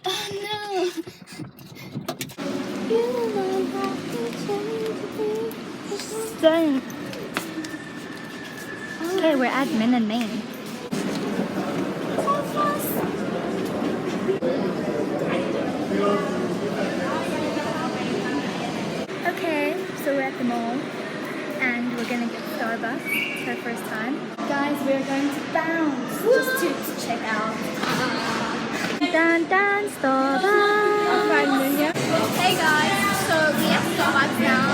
Oh no! Done. Okay, we're at Min and Main. Okay, so we're at the mall and we're gonna get Starbucks. It's our first time. Guys, we're going to bounce just to check out. Dun dun Starbucks. Hey guys, so we have Starbucks now.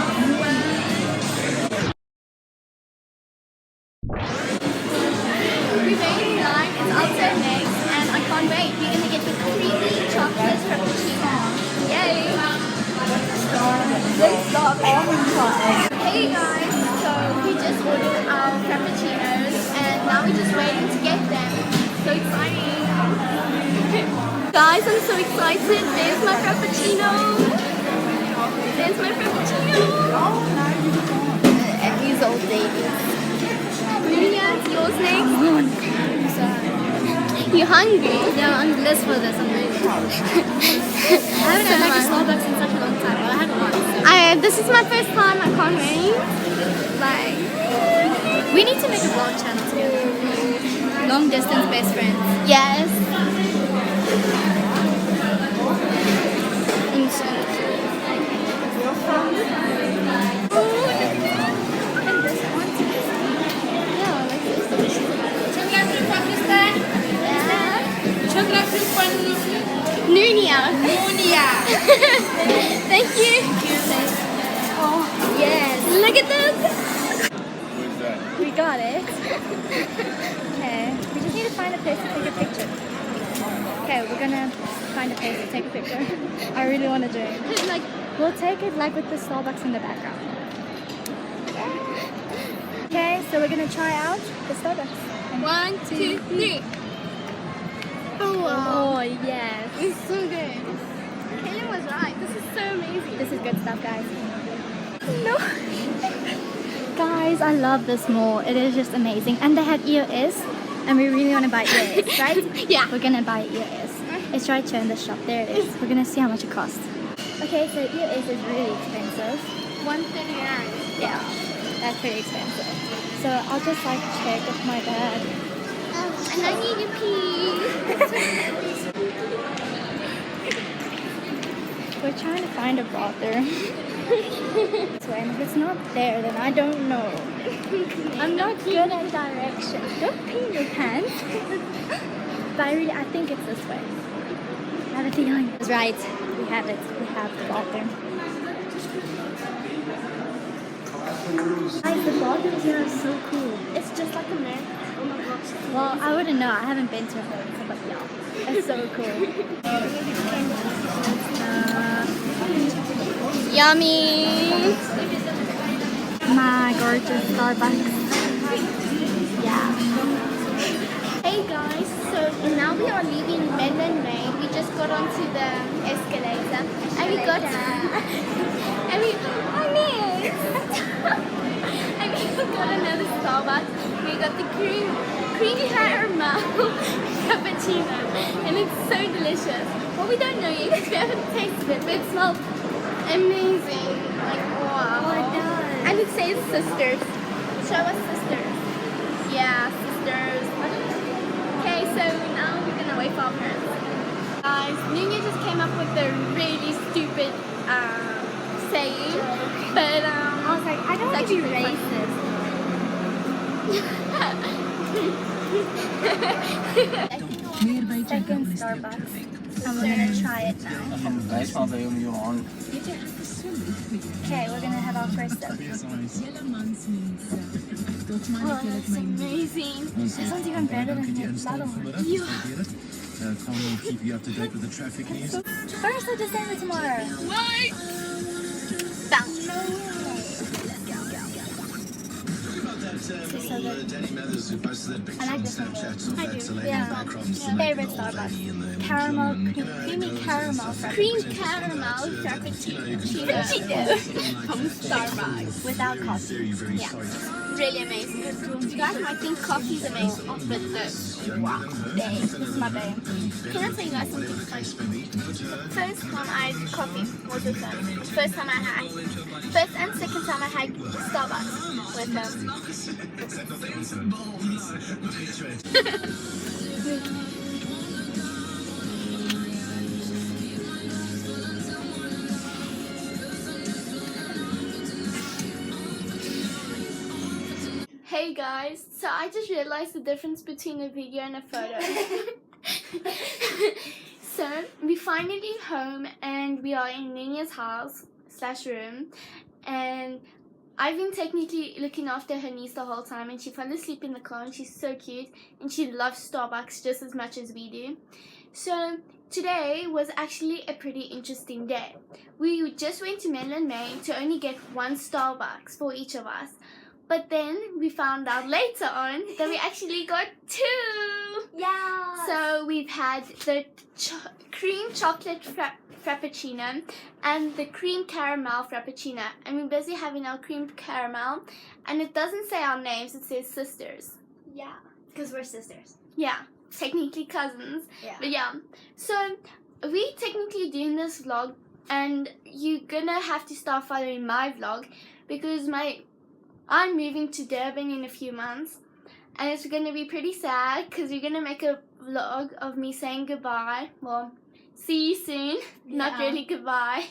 We made it live, it's also next, and I can't wait. We're gonna get the creamy chocolate frappuccino. Yay! Hey guys, so we just ordered our frappuccinos and now we're just waiting to get them. So exciting! Guys, I'm so excited. There's my frappuccino. There's my frappuccino. And these old ladies. Lydia, it's yours next. You hungry? Yeah, I'm on the list for this. I'm really I haven't had like a Starbucks in such a long time. Well, I had once. This is my first time. I can't wait. Like, We need to make a vlog channel together. Long distance best friends. yes. Nunia. Thank you. Oh, yes. Look at this. We got it. Okay. We just need to find a place to take a picture. Okay, we're gonna find a place to take a picture. I really want to drink. Like, We'll take it like with the Starbucks in the background. Okay, so we're gonna try out the Starbucks. 1, 2, 3. Oh wow. Oh yes. It's so good. Kaylin was right. This is so amazing. This is good stuff, guys. No. Guys, I love this mall. It is just amazing. And they have EOS, and we really want to buy EOS, right? Yeah. We're gonna buy EOS. It's right here in the shop. There it is. We're gonna see how much it costs. Okay, so EOS is really expensive. 139. Yeah, that's pretty expensive. So I'll just like check with my dad. And I need to pee. We're trying to find a bathroom. So if it's not there, then I don't know. I'm not good at directions. Don't pee in your pants. But I think it's this way. I have a feeling. It's right. We have it. We have the bathroom. Guys, the bathrooms here are so cool. It's just like America. Oh my gosh. Well, I wouldn't know. I haven't been to America, but yeah, it's so cool. Yummy. My gorgeous Starbucks. Yeah. Hey guys, so now we are leaving Midland Main. We just got onto the escalator and we got and we got another Starbucks. We got the creamy caramel cappuccino and it's so delicious. Well, we don't know yet because we haven't tasted it, but it smells amazing. Like wow. Oh, it does. And it says sisters. Show us sisters. Yeah, sisters. Okay, so now we're gonna wait for our parents. Guys, Nunya just came up with a really stupid saying, but I was like, I don't want to be racist. Second Starbucks. And we're gonna try it now. Okay, we're gonna have our first sip. oh, that's amazing. This one's even better than the other one. Keep you up to date with the traffic news. 1st of December tomorrow. Bounce. so good. Danny Mathers, who posted that picture I like on this one. Snapchat of I that do. lady Yeah. in the background, the Favorite lady, the old Starbucks. lady in the Caramel, plum, creamy caramel Cream frappuccino. caramel frappuccino from Starbucks. Without coffee. Very, very Yeah. sorry. Really amazing. You guys might think coffee's amazing, but no. Wow. Babe. This is my bae. Can I tell you guys something funny? First time I had coffee was with them. First time I had. First and second time I had Starbucks with them. Hey guys, so I just realized the difference between a video and a photo. So we finally home and we are in Nina's house / room, and I've been technically looking after her niece the whole time, and she fell asleep in the car, and she's so cute, and she loves Starbucks just as much as we do. So today was actually a pretty interesting day. We just went to Menlo Maine to only get one Starbucks for each of us. But then we found out later on that we actually got 2. Yeah. So we've had the cream chocolate frappuccino and the cream caramel frappuccino. And we're busy having our cream caramel. And it doesn't say our names, it says sisters. Yeah. Because we're sisters. Yeah, technically cousins. Yeah. But yeah, so we technically doing this vlog, and you're gonna have to start following my vlog because I'm moving to Durban in a few months, and it's going to be pretty sad because we're going to make a vlog of me saying goodbye. Well, see you soon. Not Yeah. really goodbye.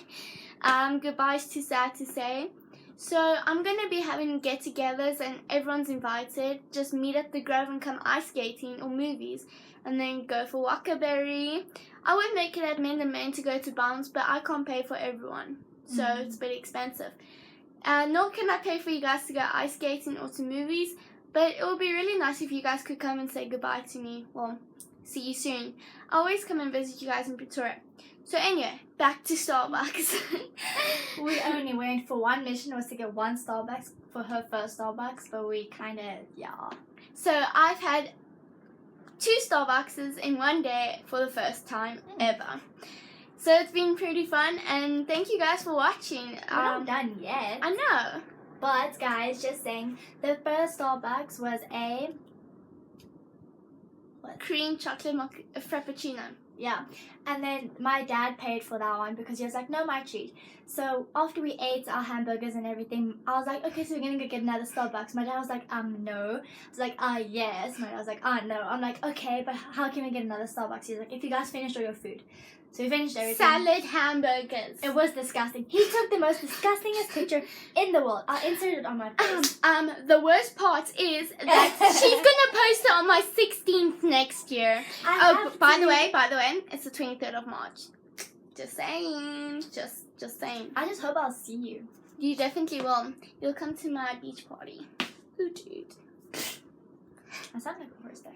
Goodbye's too sad to say. So I'm going to be having get-togethers and everyone's invited. Just meet at the Grove and come ice skating or movies, and then go for Wakaberry. I would make it at Menlo Maine to go to Bounce, but I can't pay for everyone, so it's a bit expensive. Nor can I pay for you guys to go ice skating or to movies, but it would be really nice if you guys could come and say goodbye to me. Well, see you soon. I always come and visit you guys in Pretoria. So anyway, back to Starbucks. We only went for one mission, was to get one Starbucks for her first Starbucks, but we kind of, yeah. So I've had 2 Starbucks in one day for the first time ever. So it's been pretty fun, and thank you guys for watching. We're not done yet. I know. But guys, just saying, the first Starbucks was a Cream chocolate frappuccino. yeah, and then my dad paid for that one because he was like, no, my treat. So after we ate our hamburgers and everything, I was like, okay, so we're gonna go get another Starbucks. My dad was like, no. I was like, yes. My dad was like, no. I'm like, okay, but how can we get another Starbucks? He's like, if you guys finished all your food. So we finished everything. Salad hamburgers. It was disgusting. He took the most disgustingest picture in the world. I'll insert it on my post. The worst part is that she's gonna post it on my 16th next year. By the way, it's the 23rd of March. Just saying. Just saying. I just hope I'll see you. You definitely will. You'll come to my beach party. Hoot hoot. I sound like a horse there.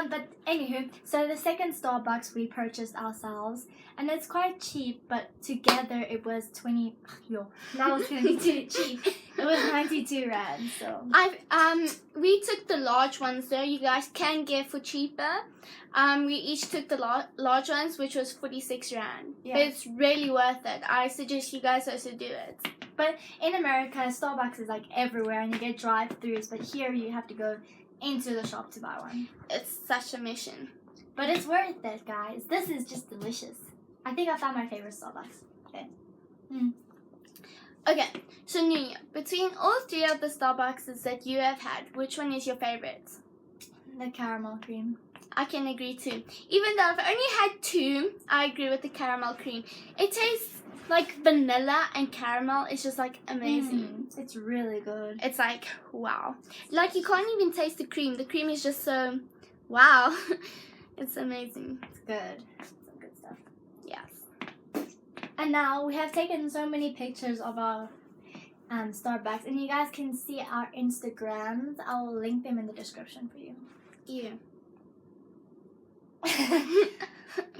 But anywho, so the second Starbucks we purchased ourselves, and it's quite cheap, but together it was 20. Yo, that was gonna be too cheap. It was 92 rand. So we took the large ones though. You guys can get for cheaper. We each took the large ones, which was 46 rand. Yeah. But it's really worth it. I suggest you guys also do it. But in America, Starbucks is like everywhere, and you get drive-throughs. But here, you have to go into the shop to buy one. It's such a mission. But it's worth it, guys. This is just delicious. I think I found my favorite Starbucks. Okay. Okay, so Nunya, between all 3 of the Starbucks that you have had, which one is your favorite? The caramel cream. I can agree too. Even though I've only had 2, I agree with the caramel cream. It tastes like vanilla and caramel. It's just like amazing. It's really good. It's like, wow. Like you can't even taste the cream. The cream is just so, wow. It's amazing. It's good. Some good stuff. Yes. And now we have taken so many pictures of our Starbucks, and you guys can see our Instagrams. I'll link them in the description for you. Yeah.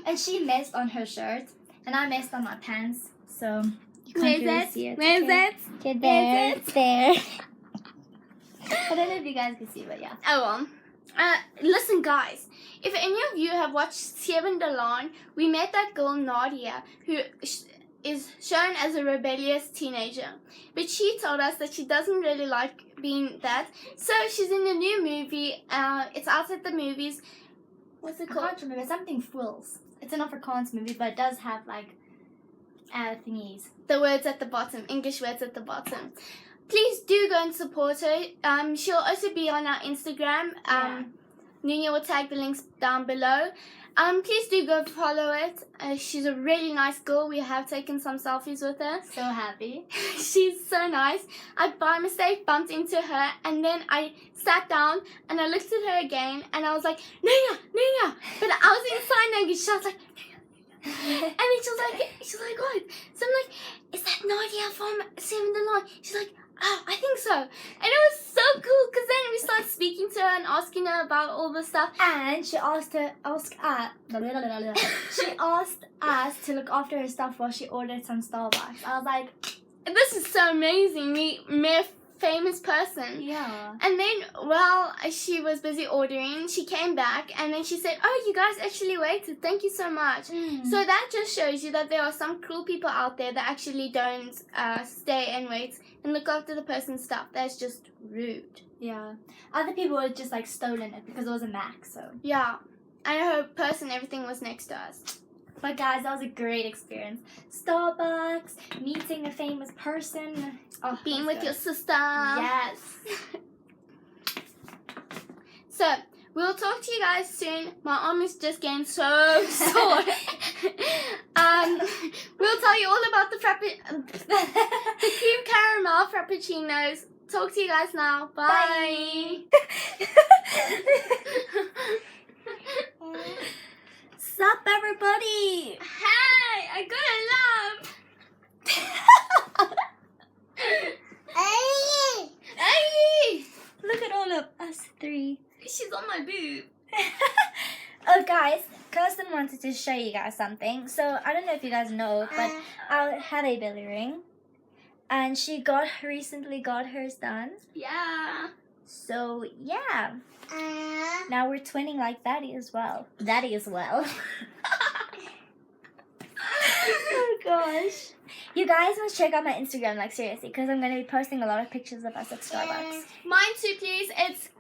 And she messed on her shirt, and I messed on my pants, so you can't Where's really it? see it. Where's Okay. it? Okay, there, it's there. I don't know if you guys can see, but yeah. Oh well. Listen, guys. If any of you have watched Seven Dalan, we met that girl Nadia, who is shown as a rebellious teenager. But she told us that she doesn't really like being that. So she's in a new movie. It's out at the movies. What's it I called? can't remember. Something Frills. It's an Afrikaans movie, but it does have like thingies. The words at the bottom, English words at the bottom. Please do go and support her. She'll also be on our Instagram. Nunya will tag the links down below. Please do go follow it. She's a really nice girl. We have taken some selfies with her. So happy. She's so nice. I by mistake bumped into her, and then I sat down and I looked at her again and I was like, Nunya. But I was in sign language. She was like, Nunya. And then she was like, what? So I'm like, is that Nadia from Seven Dalan? She's like, oh, I think so. And it was so cool because then we started speaking to her and asking her about all the stuff. And she asked us to look after her stuff while she ordered some Starbucks. I was like, This is so amazing. We met a famous person. yeah. And then while she was busy ordering, she came back and then she said, oh, you guys actually waited. Thank you so much. So that just shows you that there are some cruel people out there that actually don't stay and wait and look after the person's stuff. That's just rude. Yeah. Other people would just like stolen it because it was a Mac, so. Yeah. And her purse and everything was next to us. But guys, that was a great experience. Starbucks, meeting a famous person. Oh, Being with your sister. Yes. So, we'll talk to you guys soon. My arm is just getting so sore. We'll tell you all about the cream caramel frappuccinos. Talk to you guys now. Bye. Sup, everybody? Hey, I got a love. Hey. Look at all of us three. She's on my boob. Oh, guys, Kirsten wanted to show you guys something. So, I don't know if you guys know, but I have a belly ring. And she recently got hers done. Yeah. So, yeah. Now we're twinning like Daddy as well. Daddy as well. Oh, gosh. You guys must check out my Instagram, like, seriously, because I'm going to be posting a lot of pictures of us at Starbucks. Mine too, please. It's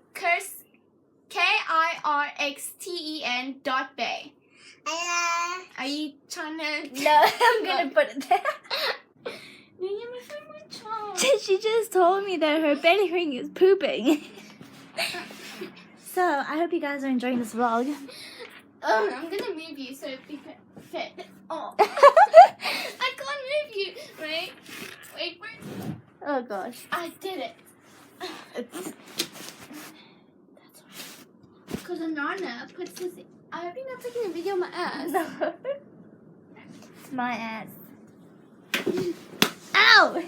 KIRXTEN.bay. Are you trying to... No, I'm going to put it there. She just told me that her belly ring is pooping. So, I hope you guys are enjoying this vlog. I'm gonna move you so it fit. Oh. I can't move you. Wait. Oh gosh. I did it. That's because Anana puts his... I hope you're not taking a video of my ass. No. It's my ass. Ow!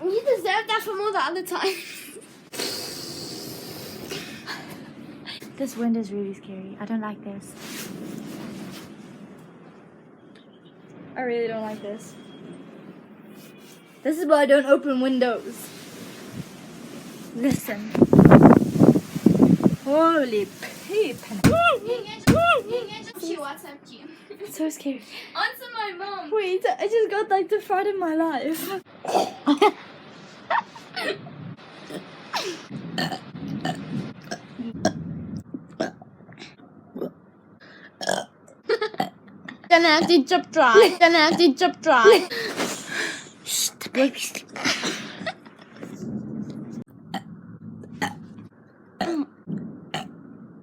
You deserve that from all the other time. This wind is really scary. I don't like this. I really don't like this. This is why I don't open windows. Listen. Holy poop. She WhatsApped you. It's so scary. Answer my mom. Wait, I just got like the fright of my life. Gonna have to drop dry. Shh, the baby's sleeping.